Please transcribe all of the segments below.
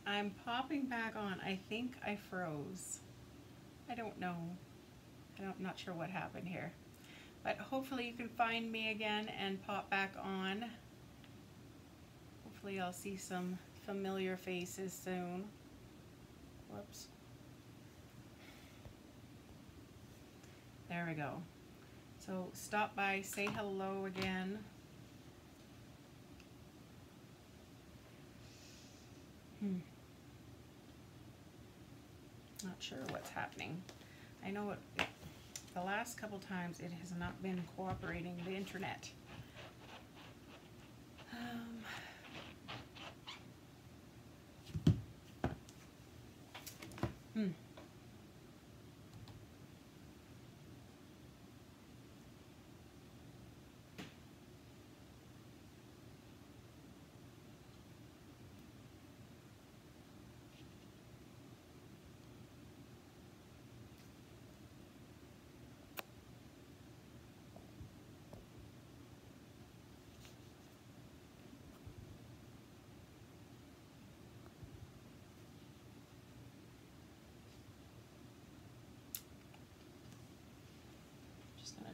I'm popping back on. I think I froze. I don't know. I'm not sure what happened here. But hopefully you can find me again and pop back on. Hopefully I'll see some familiar faces soon. Whoops. There we go. So stop by, say hello again. Not sure what's happening. I know the last couple times it has not been cooperating, the internet.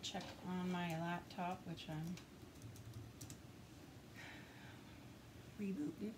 Check on my laptop, which I'm rebooting.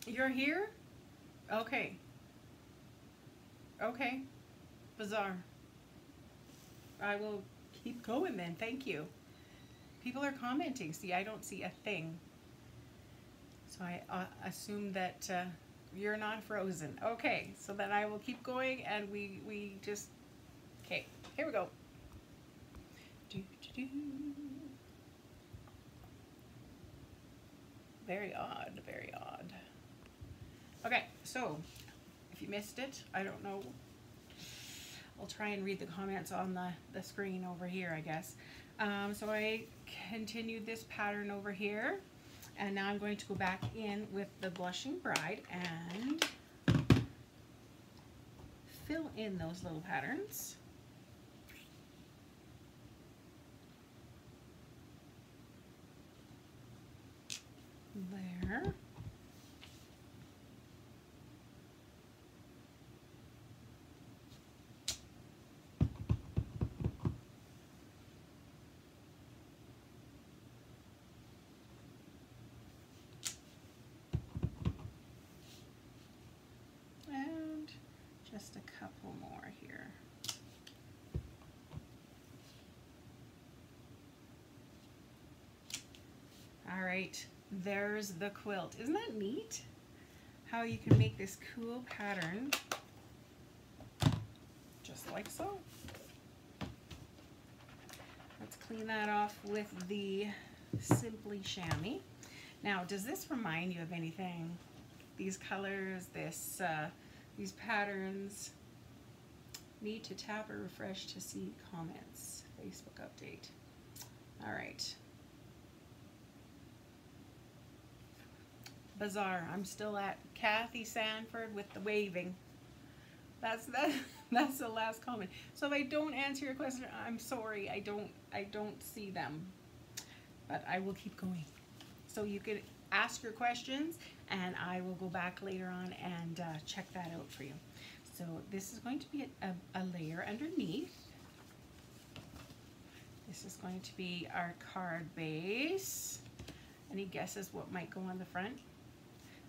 You're here? Okay. Okay. Bizarre. I will keep going then. Thank you. People are commenting. See, I don't see a thing. So I assume that you're not frozen. Okay. So then I will keep going and we just... Okay. Here we go. Very odd. Very odd. Okay, so if you missed it, I don't know. I'll try and read the comments on the screen over here, I guess. So I continued this pattern over here, and now I'm going to go back in with the Blushing Bride and fill in those little patterns. There. Just a couple more here. All right, there's the quilt. Isn't that neat? How you can make this cool pattern just like so. Let's clean that off with the Simply Chamois. Now, does this remind you of anything? These colors, these patterns. Need to tap or refresh to see comments. Facebook update. All right. Bizarre. I'm still at Kathy Sanford with the waving. That's the last comment. So if I don't answer your question, I'm sorry. I don't see them. But I will keep going. So you could ask your questions and I will go back later on and check that out for you. So this is going to be a layer underneath. This is going to be our card base. Any guesses what might go on the front?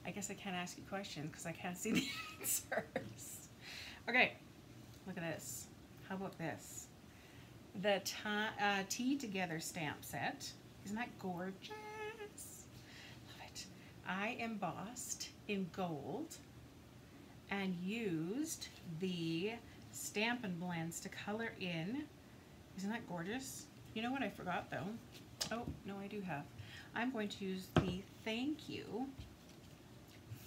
I guess I can't ask you questions because I can't see the answers. Okay, look at this. How about this? The Tea Together stamp set. Isn't that gorgeous? Love it. I embossed in gold and used the Stampin' Blends to color in. Isn't that gorgeous? You know what I forgot though? Oh, no, I do have. I'm going to use the Thank You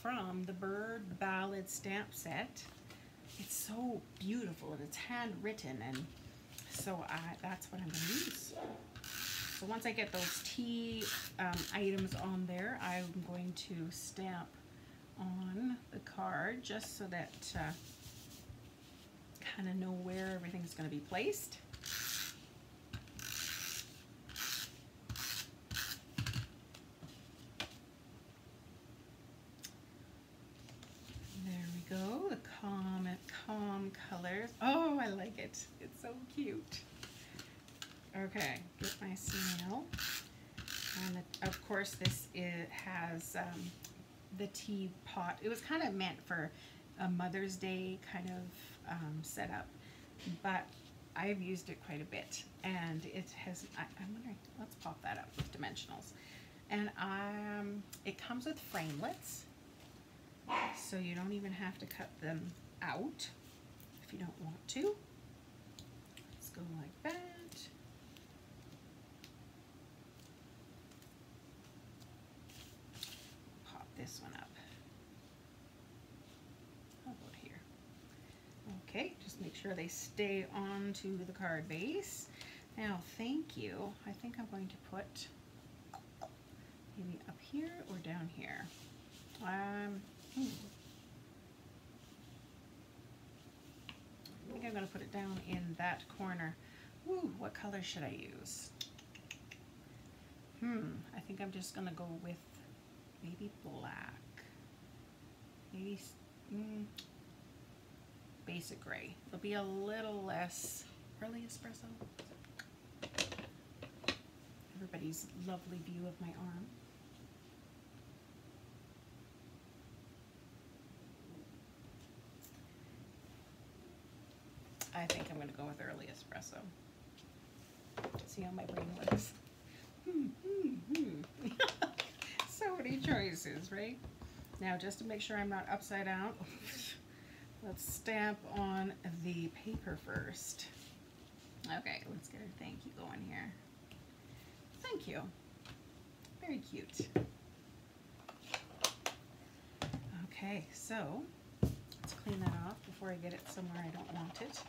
from the Bird Ballad stamp set. It's so beautiful and it's handwritten, and so that's what I'm going to use. So once I get those tea items on there, I'm going to stamp on the card just so that kind of know where everything's going to be placed. There we go, the calm colors. Oh, I like it. It's so cute. Okay, get my snail. And of course this has the teapot. It was kind of meant for a Mother's Day kind of setup, but I've used it quite a bit, and it has, I'm wondering, let's pop that up with dimensionals. And it comes with framelits, so you don't even have to cut them out if you don't want to. Let's go like that. Pop this one up. How about here? Okay, just make sure they stay onto the card base. Now, Thank You, I think I'm going to put maybe up here or down here. I think I'm going to put it down in that corner. Ooh, what color should I use? I think I'm just going to go with maybe black. Maybe basic gray. It'll be a little less early espresso. Everybody's lovely view of my arm. I think I'm going to go with early espresso. See how my brain works. So many choices, right? Now, just to make sure I'm not upside down, let's stamp on the paper first. Okay, let's get a thank you going here. Thank you. Very cute. Okay, so let's clean that off before I get it somewhere I don't want it.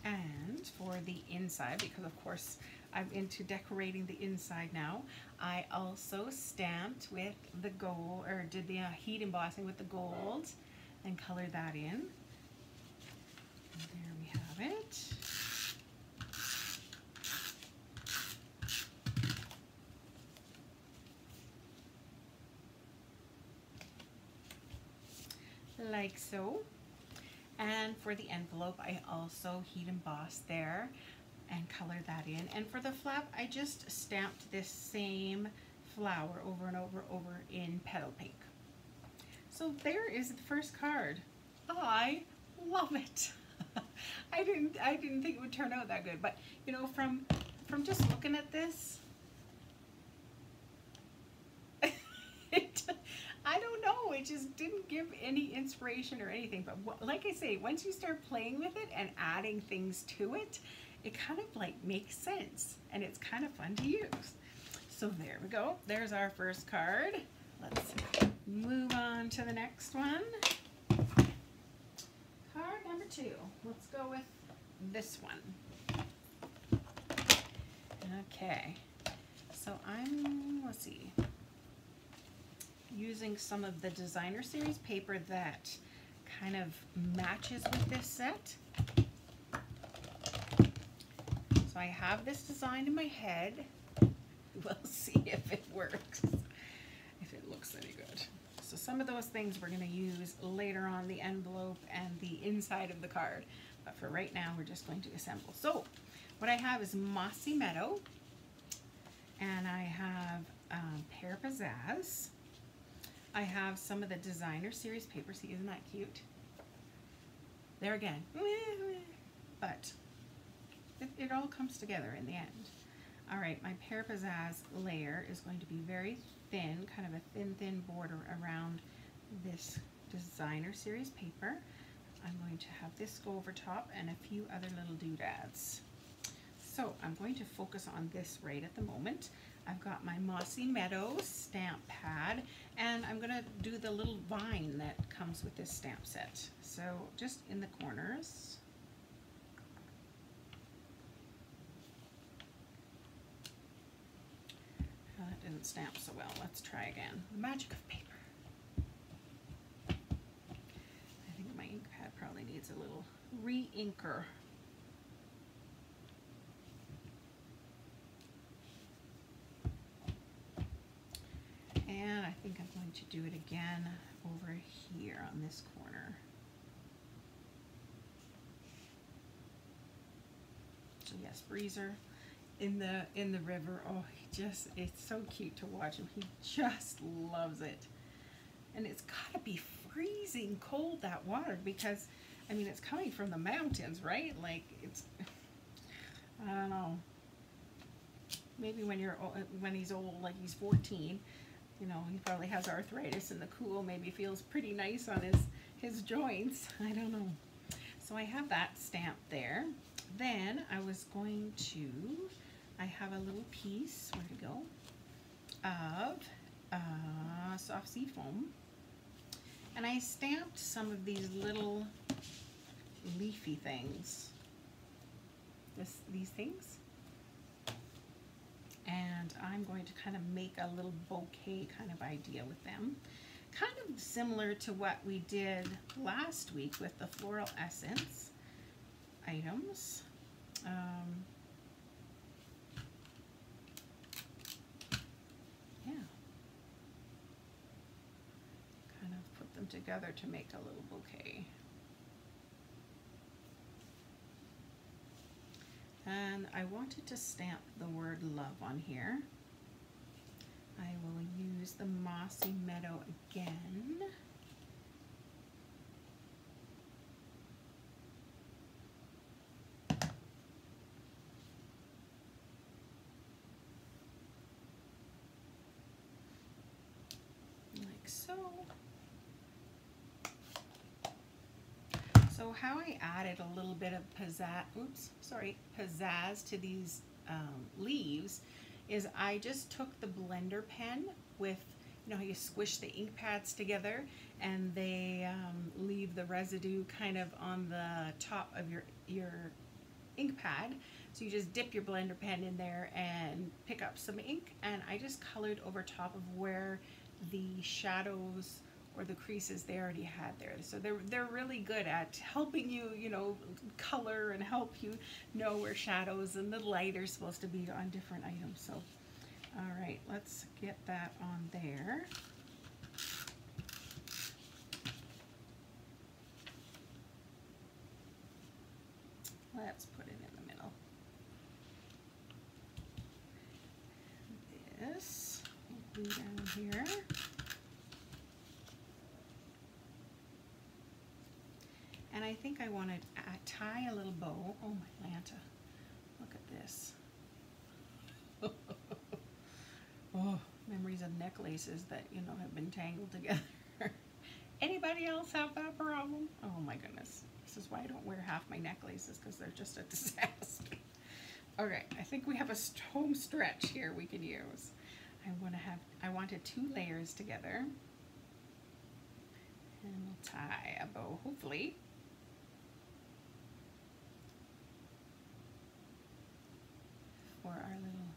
And for the inside, because of course I'm into decorating the inside now, I also stamped with the gold, or did the heat embossing with the gold and colored that in. And there we have it. Like so. And for the envelope, I also heat embossed there and colored that in. And for the flap, I just stamped this same flower over and over in petal pink. So there is the first card. I love it. I didn't think it would turn out that good, but you know, from just looking at this, I don't know, it just didn't give any inspiration or anything, but like I say, once you start playing with it and adding things to it, it kind of like makes sense, and it's kind of fun to use. So there we go, there's our first card. Let's move on to the next one. Card number 2, let's go with this one. Okay, so let's see, using some of the designer series paper that kind of matches with this set. So I have this design in my head. We'll see if it works, if it looks any good. So some of those things we're going to use later on, the envelope and the inside of the card. But for right now, we're just going to assemble. So what I have is Mossy Meadow, and I have Pear Pizzazz. I have some of the designer series paper. See, isn't that cute? There again. But it all comes together in the end. All right, my Pear Pizzazz layer is going to be very thin, kind of a thin border around this designer series paper. I'm going to have this go over top and a few other little doodads. So I'm going to focus on this right at the moment. I've got my Mossy Meadows stamp pad, and I'm going to do the little vine that comes with this stamp set. So just in the corners. That didn't stamp so well. Let's try again. The magic of paper. I think my ink pad probably needs a little re-inker. And I think I'm going to do it again over here on this corner. So yes, Breezer in the river. Oh, it's so cute to watch him. He just loves it. And it's gotta be freezing cold, that water, because I mean it's coming from the mountains, right? Like it's, I don't know. Maybe when he's old, like he's 14, you know, he probably has arthritis and the cool maybe feels pretty nice on his joints. I don't know. So I have that stamped there. Then I was going to, I have a little piece, where to go, of soft sea foam. And I stamped some of these little leafy things. These things. And I'm going to kind of make a little bouquet kind of idea with them. Kind of similar to what we did last week with the Floral Essence items. Yeah. Kind of put them together to make a little bouquet. And I wanted to stamp the word love on here. I will use the Mossy Meadow again. Like so. So how I added a little bit of pizzazz to these leaves is I just took the blender pen with, you know how you squish the ink pads together and they leave the residue kind of on the top of your ink pad. So you just dip your blender pen in there and pick up some ink, and I just colored over top of where the shadows or the creases they already had there. So they're really good at helping you, you know, color and help you know where shadows and the light are supposed to be on different items. So, all right, let's get that on there. Let's put it in the middle. This will glue down here. And I think I want to tie a little bow. Oh, my Lanta. Look at this. Oh, memories of necklaces that, you know, have been tangled together. Anybody else have that problem? Oh, my goodness. This is why I don't wear half my necklaces, because they're just a disaster. Okay, I think we have a home stretch here we can use. I wanted 2 layers together. And we'll tie a bow, hopefully. For our little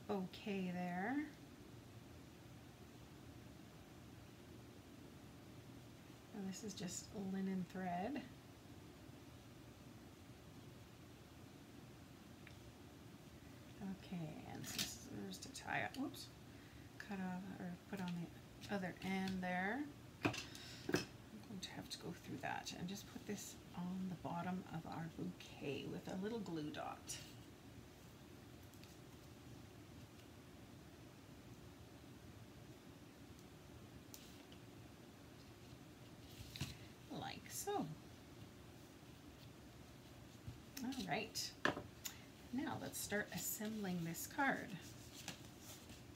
bouquet there. And this is just linen thread. Okay, and scissors to tie up. Whoops. Cut off or put on the other end there. I'm going to have to go through that and just put this on the bottom of our bouquet with a little glue dot. Like so. All right. Now let's start assembling this card.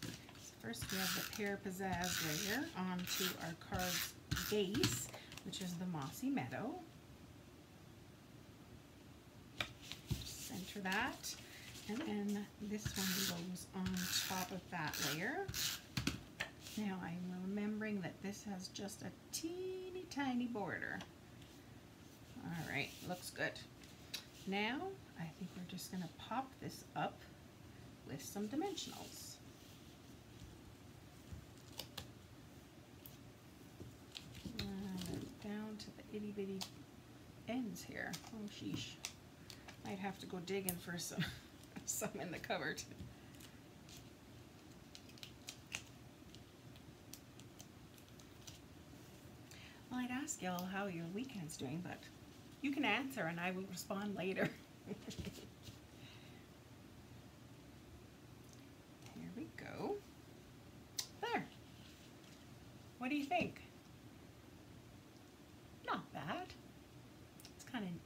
So first we have the Pear Pizzazz layer onto our card's base, which is the Mossy Meadow. Center that. And then this one goes on top of that layer. Now I'm remembering that this has just a teeny tiny border. All right, looks good. Now I think we're just gonna pop this up with some dimensionals. Down to the itty bitty ends here. Oh sheesh. Might have to go digging for some in the cupboard. Well, I'd ask y'all how your weekend's doing, but you can answer and I will respond later. Here we go. There. What do you think? Not bad.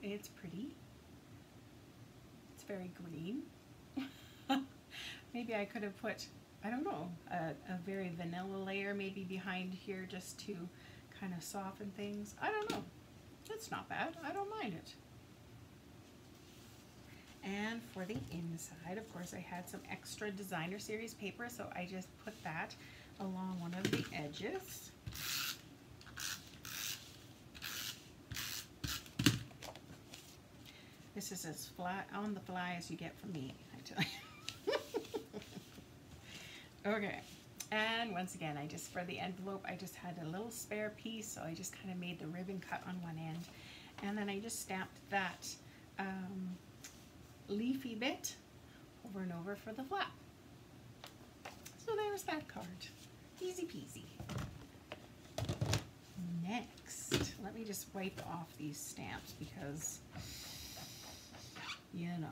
It's pretty. It's very green. Maybe I could have put, I don't know, a very vanilla layer maybe behind here just to kind of soften things. I don't know. It's not bad. I don't mind it. And for the inside, of course, I had some extra designer series paper, so I just put that along one of the edges. This is as flat on the fly as you get from me, I tell you. Okay, and once again, for the envelope, I just had a little spare piece, so I just kind of made the ribbon cut on one end, and then I just stamped that leafy bit over and over for the flap. So there's that card. Easy peasy. Next, let me just wipe off these stamps because, you know.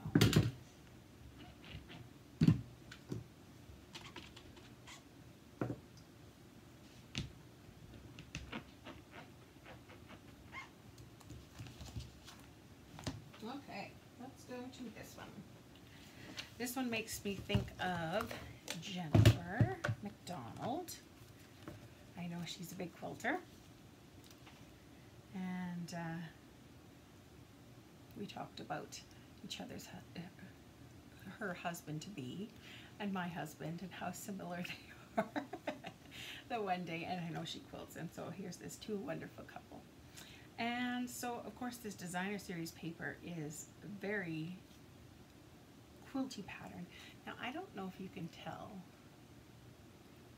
Okay, let's go to this one. This one makes me think of Jennifer McDonald. I know she's a big quilter. And we talked about each other's, her husband to be and my husband and how similar they are the one day, and I know she quilts, and so here's this two wonderful couple. And so of course this designer series paper is very quilty pattern. Now I don't know if you can tell,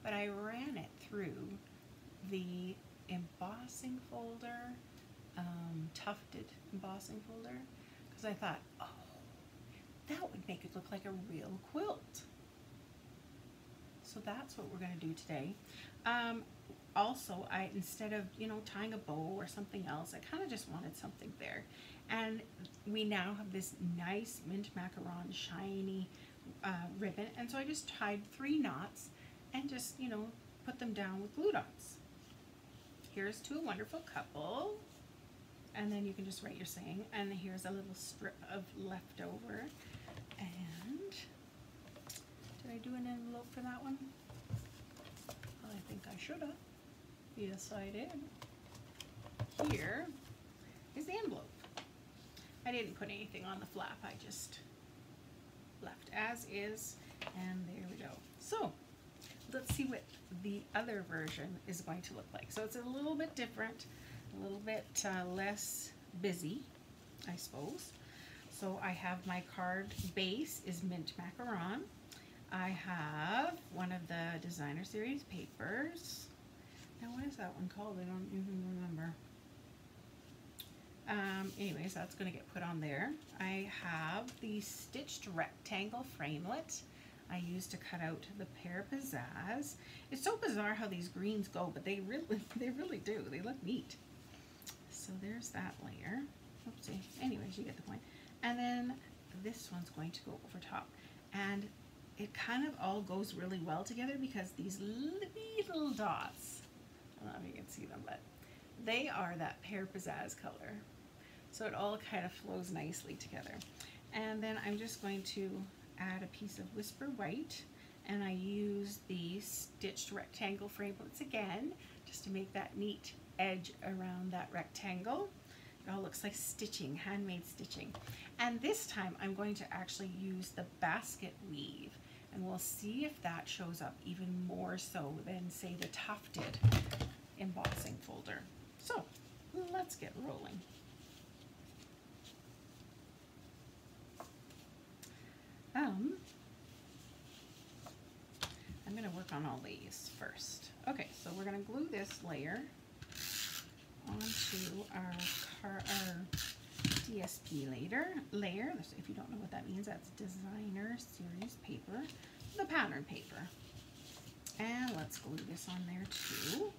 but I ran it through the embossing folder, tufted embossing folder, because I thought, oh, that would make it look like a real quilt. So that's what we're going to do today. Also, instead of, tying a bow or something else, I kind of just wanted something there. And we now have this nice mint macaron shiny ribbon, and so I just tied 3 knots and just, put them down with glue dots. Here's to a wonderful couple, and then you can just write your saying, and here's a little strip of leftover. And did I do an envelope for that one? Well, I think I should have. Yes, I did. Here is the envelope. I didn't put anything on the flap, I just left as is, and there we go. So let's see what the other version is going to look like. So it's a little bit different, a little bit less busy, I suppose. So I have my card base is mint macaron. I have one of the designer series papers. Now what is that one called? I don't even remember. Anyways, that's going to get put on there. I have the stitched rectangle framelit I used to cut out the pear pizzazz. It's so bizarre how these greens go, but they really do. They look neat. So there's that layer. Oopsie. Anyways, you get the point. And then this one's going to go over top. And it kind of all goes really well together because these little dots, I don't know if you can see them, but they are that pear pizzazz color. So it all kind of flows nicely together. And then I'm just going to add a piece of Whisper White, and I use the stitched rectangle framelits again, just to make that neat edge around that rectangle. It all looks like stitching, handmade stitching. And this time I'm going to actually use the basket weave, and we'll see if that shows up even more so than, say, the tufted embossing folder. So let's get rolling. I'm going to work on all these first. Okay, so we're going to glue this layer onto our DSP layer. If you don't know what that means, that's Designer Series paper, the pattern paper. And let's glue this on there too.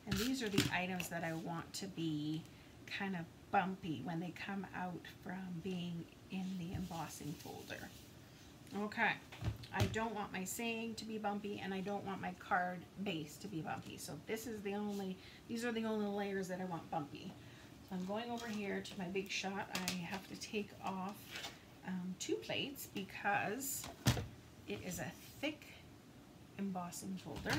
And these are the items that I want to be kind of bumpy when they come out from being in the embossing folder. Okay, I don't want my saying to be bumpy, and I don't want my card base to be bumpy. So these are the only layers that I want bumpy. So I'm going over here to my big shot. I have to take off 2 plates because it is a thick embossing folder.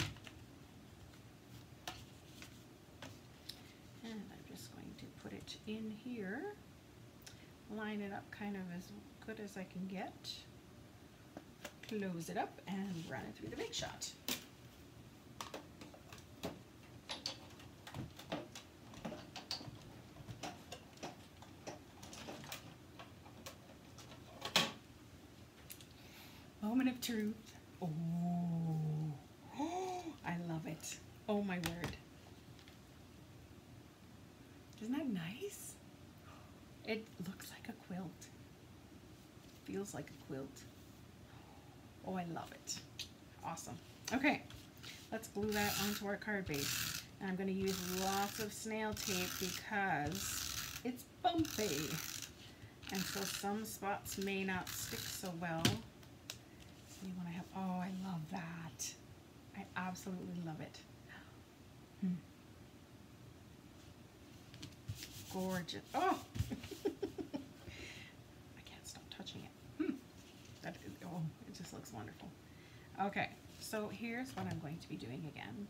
And I'm just going to put it in here, line it up kind of as good as I can get, close it up, and run it through the big shot. Moment of truth. Oh, I love it. Oh my word. Isn't that nice? It looks like a quilt. Feels like a quilt. Oh, I love it. Awesome. Okay, let's glue that onto our card base. And I'm going to use lots of snail tape because it's bumpy. And so some spots may not stick so well. So you want to have, oh, I love that. I absolutely love it. Gorgeous. Oh! I can't stop touching it. Oh, it just looks wonderful. Okay, so here's what I'm going to be doing again.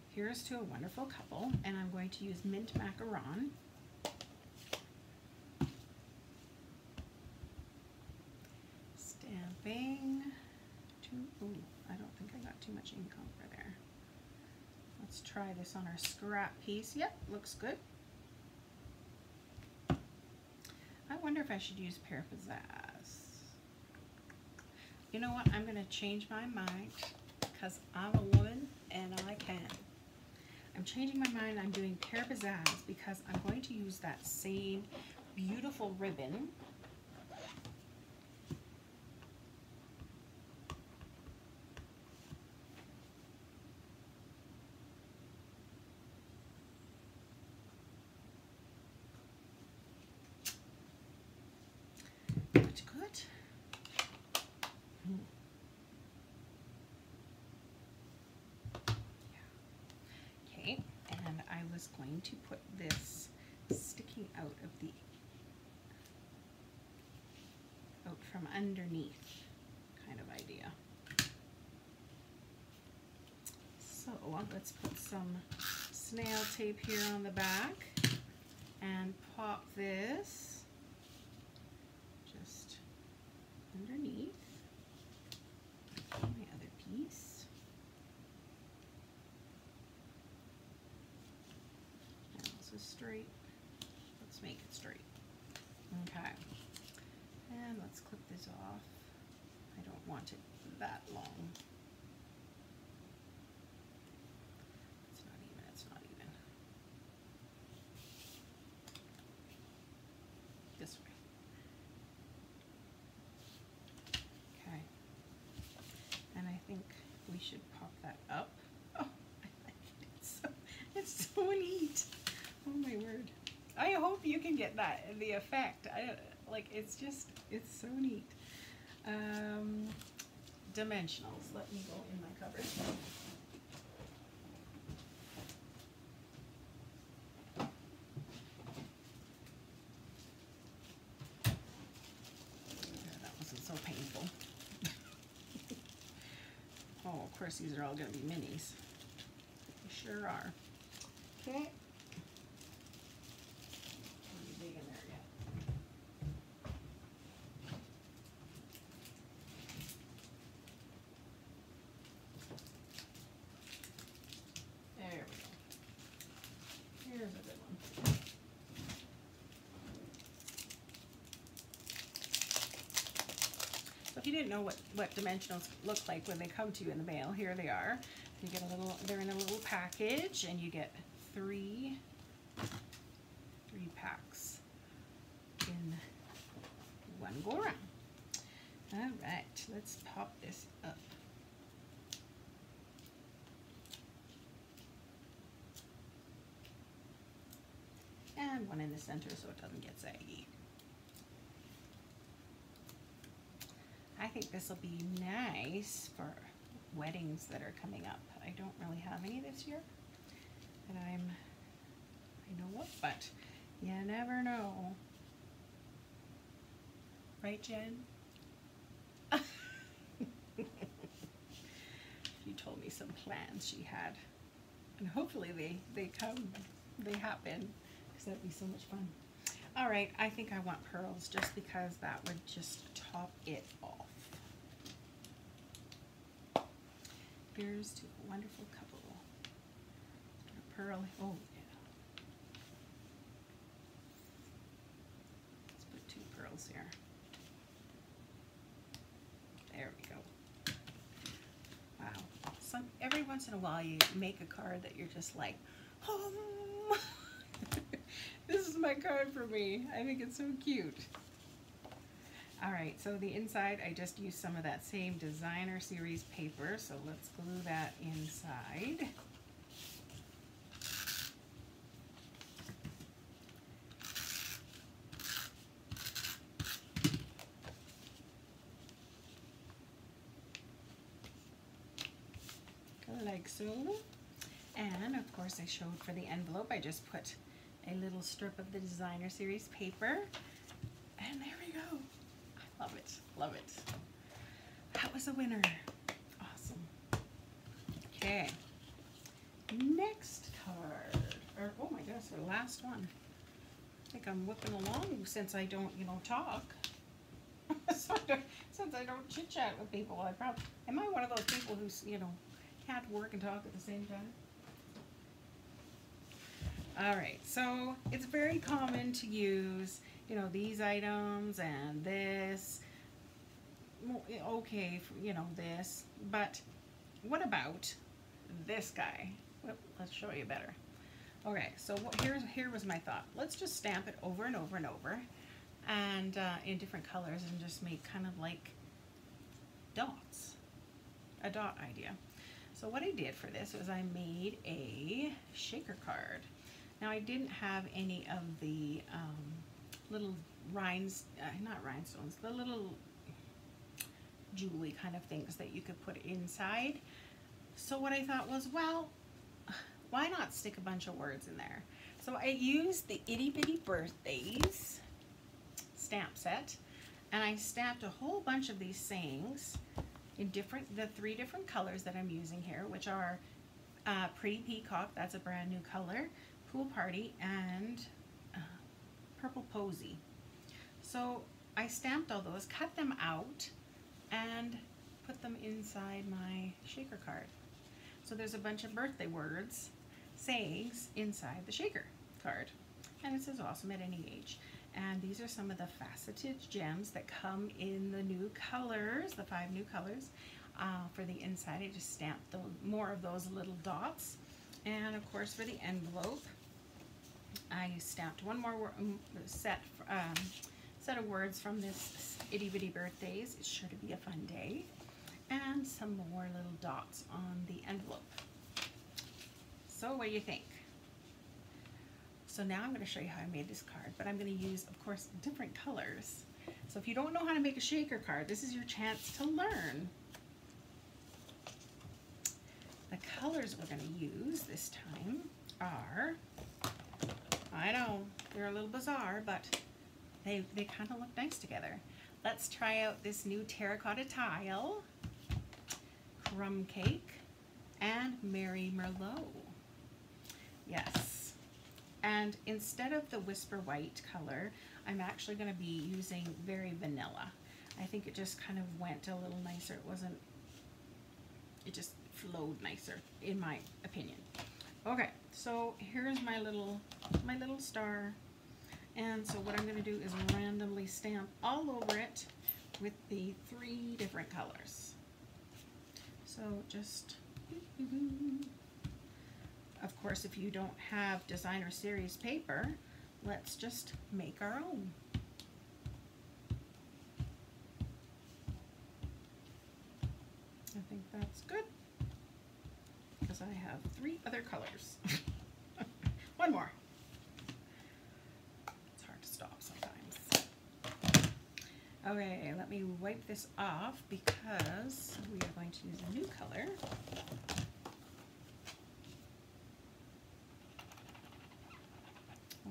Here's to a wonderful couple, and I'm going to use mint macaron. Stamping. Ooh, I don't think I got too much ink over there. Let's try this on our scrap piece. Yep, looks good. I wonder if I should use Pear Pizzazz. You know what? I'm going to change my mind because I'm a woman and I can. I'm changing my mind. I'm doing Pear Pizzazz because I'm going to use that same beautiful ribbon. Good. Okay, and I was going to put this sticking out from underneath kind of idea. So let's put some snail tape here on the back and pop this just underneath my other piece. And this is straight. Let's make it straight. Okay. And let's clip this off. I don't want it that long. It's not even, it's not even. This way. Okay. And I think we should pop that up. Oh, I like it. It's so neat. Oh my word. I hope you can get that, the effect. It's so neat. Dimensionals. Let me go in my cupboard. That wasn't so painful. Oh, of course, these are all going to be minis. They sure are. Okay. didn't know what dimensionals look like when they come to you in the mail, here they are. You get a little, they're in a little package, and you get three packs in one go around. All right, let's pop this up. And one in the center so it doesn't get saggy. I think this will be nice for weddings that are coming up. I don't really have any this year that I know of, but you never know. Right, Jen? She told me some plans she had, and hopefully they happen, because that'd be so much fun. All right, I think I want pearls just because that would just top it off. Here's to a wonderful couple. A pearl, oh yeah. Let's put 2 pearls here. There we go. Wow. Every once in a while you make a card that you're just like, oh, this is my card for me. I think it's so cute. All right, so the inside, I just used some of that same designer series paper, so let's glue that inside. Like so. And of course I showed for the envelope, I just put a little strip of the designer series paper, and there we go. I love it, love it. That was a winner. Awesome. Okay, next card, or oh my gosh, the last one. I think I'm whipping along since I don't, talk. Since I don't chit chat with people, am I one of those people who's, can't work and talk at the same time? All right, so it's very common to use, these items and this. Okay, this, but what about this guy? Well, let's show you better. Okay, so here was my thought. Let's just stamp it over and over and over, and in different colors, and just make kind of like dots, a dot idea. So what I did for this was I made a shaker card. Now I didn't have any of the little not rhinestones, the little jewelry kind of things that you could put inside. So what I thought was, well, why not stick a bunch of words in there? So I used the Itty Bitty Birthdays stamp set, and I stamped a whole bunch of these sayings in the 3 different colors that I'm using here, which are Pretty Peacock, that's a brand new color, Pool Party, and Purple Posy. So I stamped all those, cut them out, and put them inside my shaker card. So there's a bunch of birthday words, sayings, inside the shaker card. And it says awesome at any age. And these are some of the faceted gems that come in the new colors, the 5 new colors. For the inside, I just stamped more of those little dots. And of course for the envelope, I stamped one more set of words from this Itty Bitty Birthdays. It's sure to be a fun day. And some more little dots on the envelope. So what do you think? So now I'm going to show you how I made this card, but I'm going to use, of course, different colors. So if you don't know how to make a shaker card, this is your chance to learn. The colors we're going to use this time are, I know, they're a little bizarre, but they kind of look nice together. Let's try out this new Terracotta Tile, Crumb Cake, and Merry Merlot. Yes. And instead of the Whisper White color, I'm actually going to be using Very Vanilla. I think it just kind of went a little nicer. It just flowed nicer, in my opinion. Okay, so here's my little star. And so what I'm going to do is randomly stamp all over it with the 3 different colors. So just, of course, if you don't have designer series paper, let's just make our own. I think that's good because I have 3 other colors. One more. It's hard to stop sometimes. Okay, let me wipe this off because we are going to use a new color.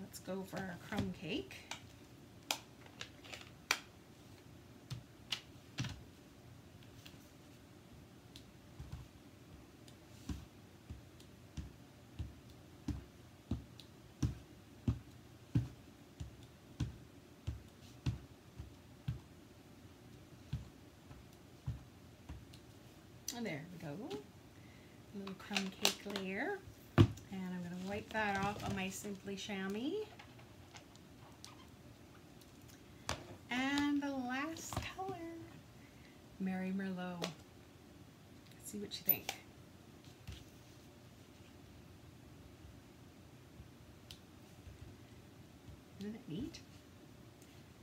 Let's go for our crumb cake. And there we go, a little crumb cake layer. And I'm going to wipe that off on my Simply Chamois. And the last color, Mary Merlot. Let's see what you think. Isn't it neat?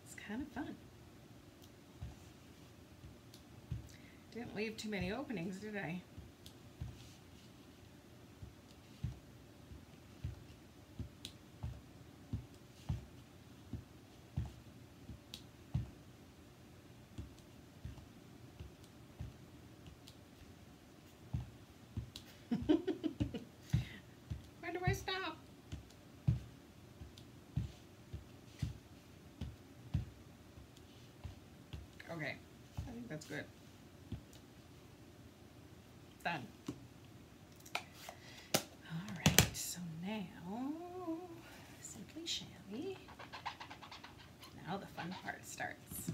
It's kind of fun. Didn't leave too many openings, did I? Where do I stop? Okay, I think that's good. Done. All right, so now Simply Chamois. Now the fun part starts.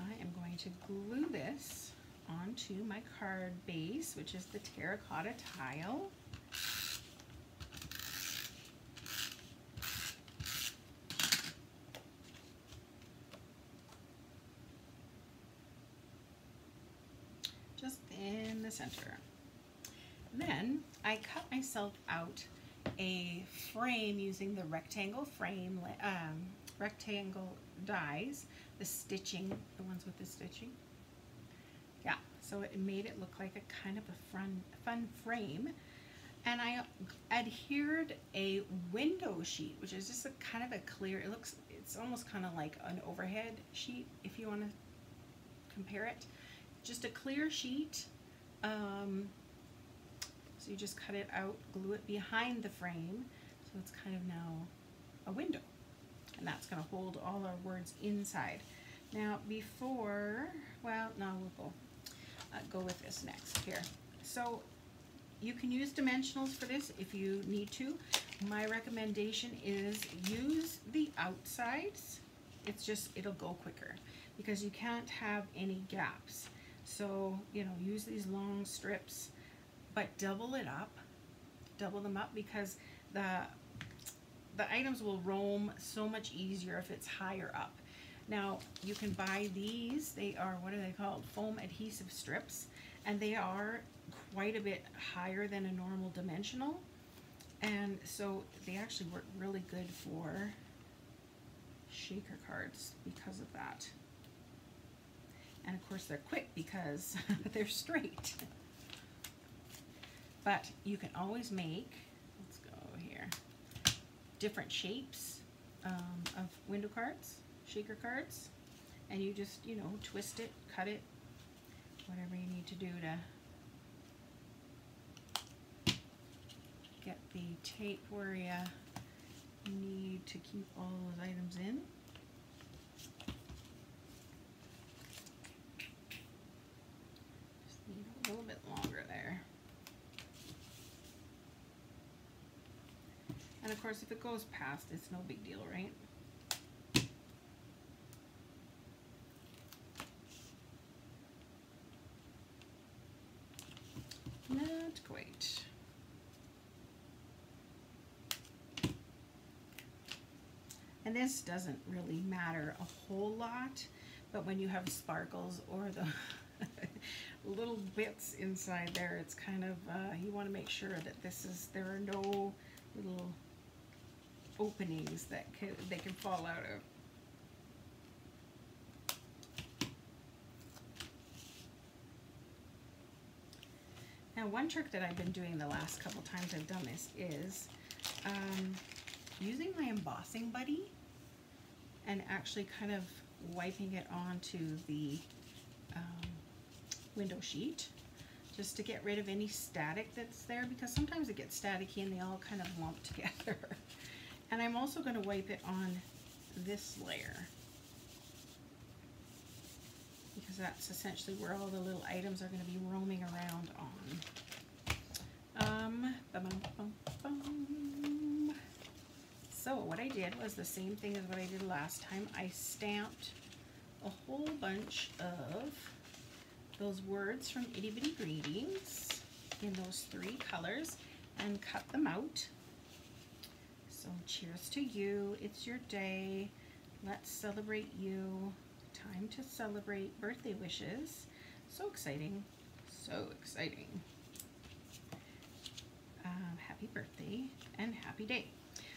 I am going to glue this onto my card base, which is the terracotta tile. Just in the center. Then I cut myself out a frame using the rectangle frame, rectangle dies, the stitching, the ones with the stitching. Yeah, so it made it look like a kind of a fun frame. And I adhered a window sheet, which is just a kind of a clear, it's almost kind of like an overhead sheet if you want to compare it. Just a clear sheet. So you just cut it out, glue it behind the frame, so it's kind of now a window. And that's going to hold all our words inside. Now before, well, no, we'll go with this next here. So you can use dimensionals for this if you need to. My recommendation is use the outsides. It's just, it'll go quicker because you can't have any gaps. So, you know, use these long strips, but double them up because the items will roam so much easier if it's higher up. Now, you can buy these. They are, what are they called? Foam adhesive strips, and they are quite a bit higher than a normal dimensional, and so they actually work really good for shaker cards because of that. And of course they're quick because they're straight. But you can always make, let's go here, different shapes of window cards, shaker cards, and you just, you know, twist it, cut it, whatever you need to do to get the tape where you need to keep all those items in. Just need a little bit longer there. And of course, if it goes past, it's no big deal, right? Not quite. And this doesn't really matter a whole lot, but when you have sparkles or the little bits inside there, it's kind of, you want to make sure that there are no little openings that they can fall out of. Now, one trick that I've been doing the last couple times I've done this is using my embossing buddy and actually kind of wiping it onto the window sheet just to get rid of any static that's there, because sometimes it gets staticky and they all kind of lump together. And I'm also going to wipe it on this layer, because that's essentially where all the little items are going to be roaming around on. So what I did was the same thing as what I did last time. I stamped a whole bunch of those words from Itty Bitty Greetings in those 3 colors and cut them out. So cheers to you, it's your day, let's celebrate you, time to celebrate birthday wishes. So exciting, so exciting. Happy birthday and happy day.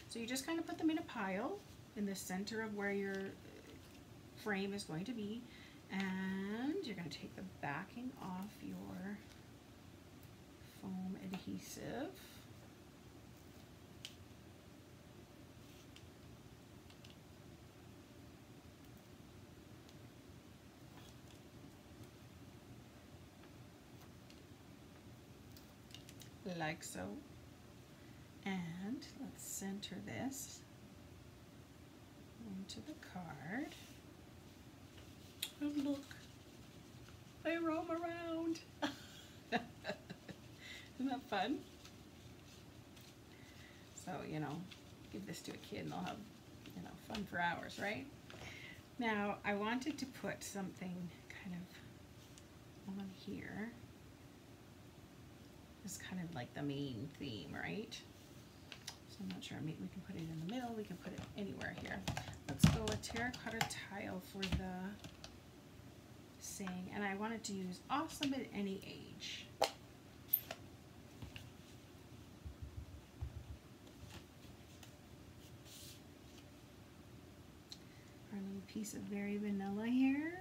So you just kind of put them in a pile in the center of where your frame is going to be, and you're going to take the backing off your foam adhesive. Like so. And let's center this into the card. And look, they roam around. Isn't that fun? So, you know, give this to a kid and they'll have, you know, fun for hours, right? Now, I wanted to put something kind of on here. It's kind of like the main theme, right? So I'm not sure, maybe we can put it in the middle, we can put it anywhere here. Let's go with terracotta tile for the saying, and I wanted to use awesome at any age. Our little piece of Very Vanilla here.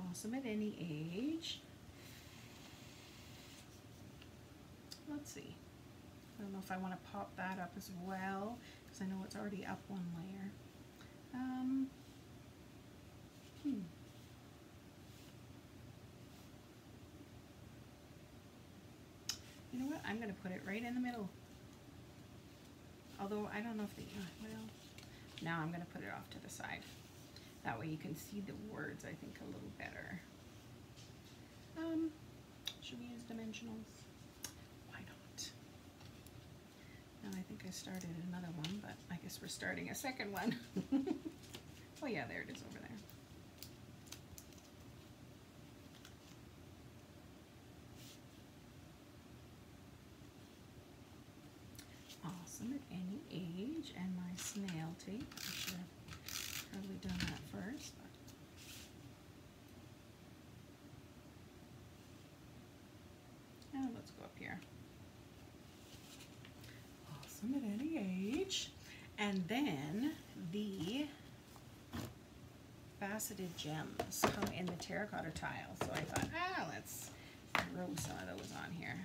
Awesome at any age. Let's see. I don't know if I want to pop that up as well, because I know it's already up one layer. You know what? I'm going to put it right in the middle. Although I don't know if well, now I'm going to put it off to the side. That way you can see the words, I think, a little better. Should we use dimensionals? Why not? Now I think I started another one, but I guess we're starting a second one. Oh yeah, there it is over there. Awesome at any age, and my snail tape. I should have probably done that first. And let's go up here. Awesome at any age. And then the faceted gems come in the terracotta tile. So I thought, let's throw some of those on here.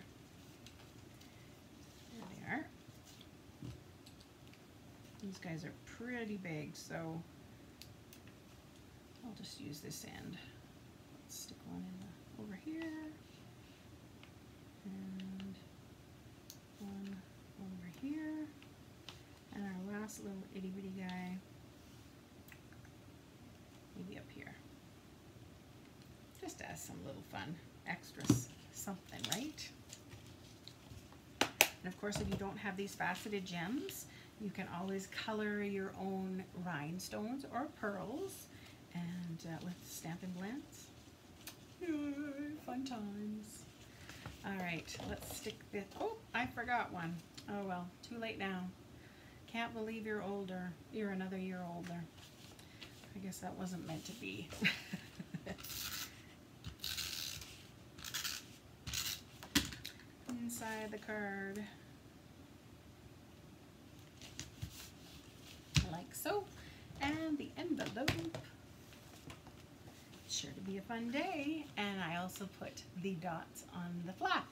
There they are. These guys are pretty big, so I'll just use this end. Let's stick one in over here, and one over here, and our last little itty bitty guy maybe up here. Just as some little fun extra something, right? And of course, if you don't have these faceted gems, you can always color your own rhinestones or pearls, and with Stampin' Blends. Yay, fun times. All right, let's stick this. Oh, I forgot one. Oh well, too late now. Can't believe you're older. You're another year older. I guess that wasn't meant to be. Inside the card, like so, and the envelope. Sure to be a fun day, and I also put the dots on the flap.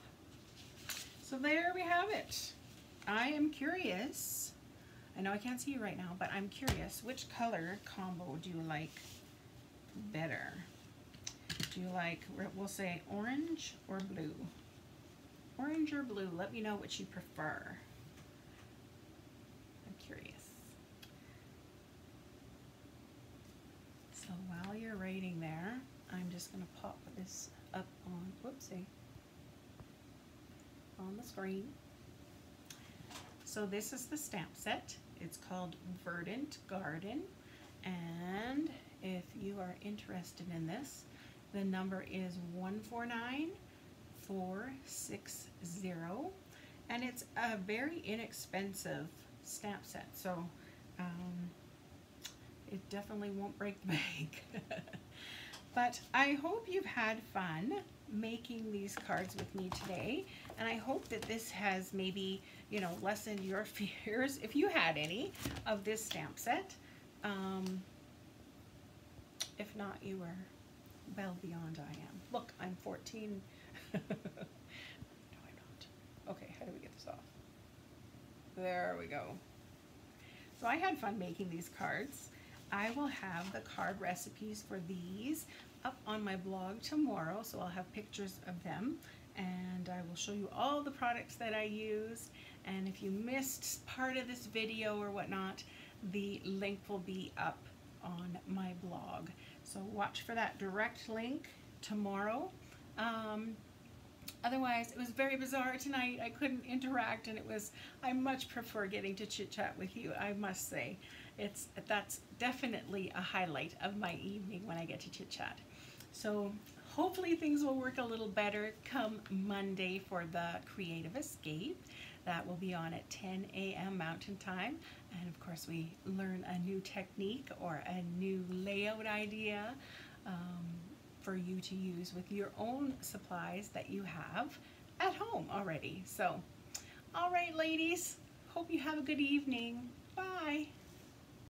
So there we have it. I am curious. I know I can't see you right now, but I'm curious, which color combo do you like better? Do you like, we'll say orange or blue? Orange or blue? Let me know what you prefer. I'm curious. So while you're writing there, I'm just going to pop this up on, whoopsie, on the screen. So this is the stamp set. It's called Verdant Garden, and if you are interested in this, the number is 149460, and it's a very inexpensive stamp set, so it definitely won't break the bank. But I hope you've had fun making these cards with me today, and I hope that this has maybe, you know, lessened your fears, if you had any, of this stamp set. If not, you were well beyond I am. Look, I'm 14. No, I'm not. Okay, how do we get this off? There we go. So I had fun making these cards. I will have the card recipes for these up on my blog tomorrow, so I'll have pictures of them, and I will show you all the products that I used. And if you missed part of this video or whatnot, the link will be up on my blog. So watch for that direct link tomorrow. Otherwise, it was very bizarre tonight. I couldn't interact, and I much prefer getting to chit chat with you, I must say. That's definitely a highlight of my evening when I get to chit chat. So hopefully things will work a little better come Monday for the Creative Escape. That will be on at 10 a.m. Mountain Time. And of course, we learn a new technique or a new layout idea for you to use with your own supplies that you have at home already. So, all right, ladies, hope you have a good evening. Bye.